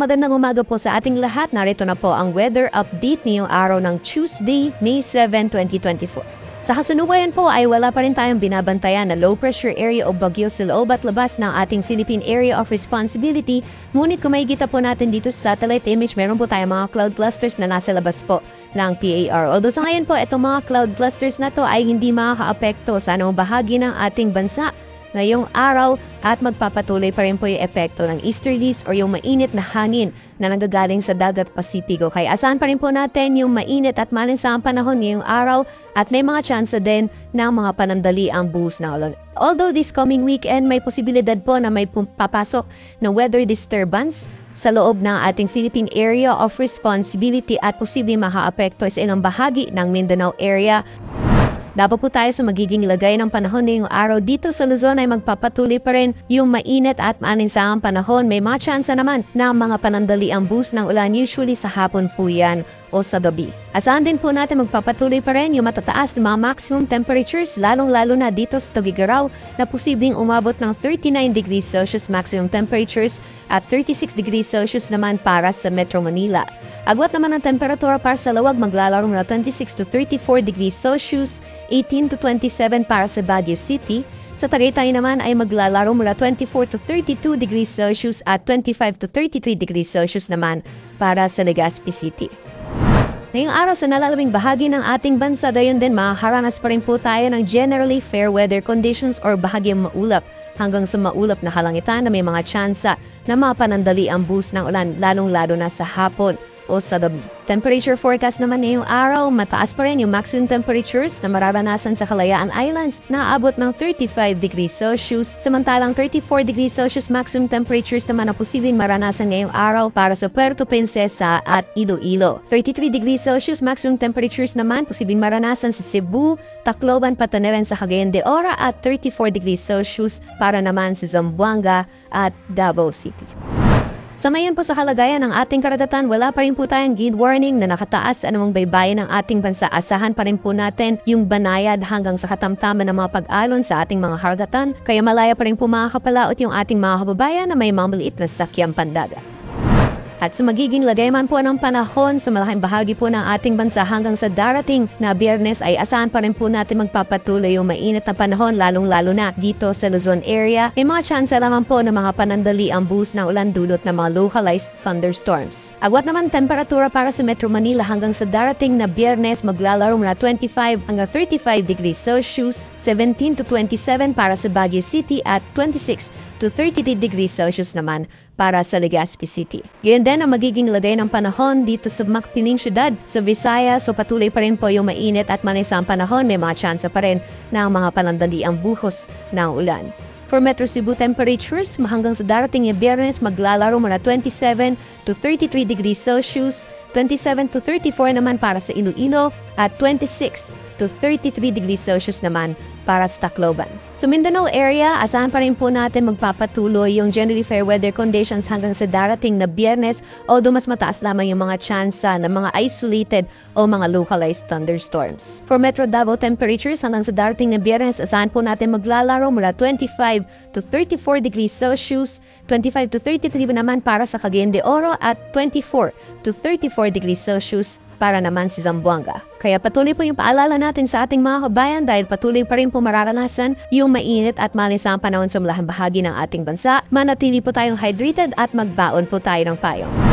Magandang umaga po sa ating lahat. Narito na po ang weather update ngayong araw ng Tuesday, May 7, 2024. Sa kasalukuyan po ay wala pa rin tayong binabantayan na low pressure area o bagyo sa loob at labas ng ating Philippine Area of Responsibility. Ngunit kung makikita po natin dito sa satellite image, meron po tayong mga cloud clusters na nasa labas po ng PAR. Although sa ngayon po, itong mga cloud clusters na to ay hindi makaka-apekto sa anong bahagi ng ating bansa ngayong araw at magpapatuloy pa rin po yung epekto ng easterlies or yung mainit na hangin na nanggagaling sa dagat Pasipiko. Kaya asahan pa rin po natin yung mainit at malinsamang panahon ngayong araw at may mga chance din ng mga panandali ang buhos na ulan. Although this coming weekend may posibilidad po na may papasok na weather disturbance sa loob ng ating Philippine Area of Responsibility at posibleng maka-apekto sa ilang bahagi ng Mindanao area. Dapat po tayo sa magiging lagay ng panahon ngayong araw dito sa Luzon ay magpapatuloy pa rin yung mainit at maalinsangang panahon. May mga tsansa naman na mga panandali ang buhos ng ulan, usually sa hapon po yan o sa gabi. Asahan din po natin magpapatuloy pa rin yung matataas na mga maximum temperatures, lalong-lalo na dito sa Tugigaraw na posibleng umabot ng 39 degrees Celsius maximum temperatures at 36 degrees Celsius naman para sa Metro Manila. Agwat naman ang temperatura para sa Lawag maglalaro mula 26 to 34 degrees Celsius, 18 to 27 para sa Baguio City. Sa Tagaytay naman ay maglalaro mula 24 to 32 degrees Celsius at 25 to 33 degrees Celsius naman para sa Legazpi City. Ngayong araw sa nalalabing bahagi ng ating bansa, dayon din makakaranas pa rin po tayo ng generally fair weather conditions or bahagyang maulap hanggang sa maulap na kalangitan na may mga tsansa na mapanandali ang buhos ng ulan lalong-lalo na sa hapon o sa gabi. Temperature forecast naman ngayong araw, mataas pa rin yung maximum temperatures na mararanasan sa Kalayaan Islands na aabot ng 35 degrees Celsius, samantalang 34 degrees Celsius maximum temperatures naman ang posibleng maranasan ngayong araw para sa Puerto Princesa at Iloilo. 33 degrees Celsius maximum temperatures naman posibleng maranasan sa Cebu, Tacloban, Patanaran sa Cagayan de Oro at 34 degrees Celsius para naman sa Zamboanga at Davao City. Sa mayon po sa kalagayan ng ating karagatan, wala pa rin po tayong gale warning na nakataas sa anumang baybayin ng ating bansa. Asahan pa rin po natin yung banayad hanggang sa katamtaman ng mga pag-alon sa ating mga karagatan. Kaya malaya pa rin po makakapalaot yung ating mga kababayan na may mga maliit na sakyang pandagat. At sa magiging lagay man po ng panahon sa malaking bahagi po ng ating bansa hanggang sa darating na Biyernes ay asahan pa rin po natin magpapatuloy yung mainit na panahon lalong-lalo na dito sa Luzon area. May mga tsansa naman po na mga panandali ang buhos ng ulan dulot ng mga localized thunderstorms. Agwat naman temperatura para sa Metro Manila hanggang sa darating na Biyernes maglalaro mula 25 hanggang 35 degrees Celsius, 17 to 27 para sa Baguio City at 26 to 33 degrees Celsius naman para sa Legazpi City. Gayon din ang magiging lagay ng panahon dito sa Macpiling Syudad sa Visayas, so patuloy pa rin po yung mainit at manisang panahon. May mga tsansa pa rin ng mga panandali ang buhos ng ulan. For Metro Cebu temperatures, hanggang sa darating na Biyernes maglalaro mula 27 to 33 degrees Celsius, 27 to 34 naman para sa Iloilo at 26 to 33 degrees Celsius naman para sa Tacloban. Sa Mindanao area, asahan pa rin po natin magpapatuloy yung generally fair weather conditions hanggang sa darating na Biyernes, although mas mataas lamang yung mga tsansa ng mga isolated o mga localized thunderstorms. For Metro Davao temperatures, hanggang sa darating na Biyernes, asahan po natin maglalaro mula 25 to 34 degrees Celsius, 25 to 33 naman para sa Cagayan de Oro at 24 to 34 degrees Celsius para naman si Zamboanga. Kaya patuloy po yung paalala natin sa ating mga kabayan dahil patuloy pa rin po mararanasan yung mainit at malinsang panahon sa malahang bahagi ng ating bansa. Manatili po tayong hydrated at magbaon po tayo ng payong.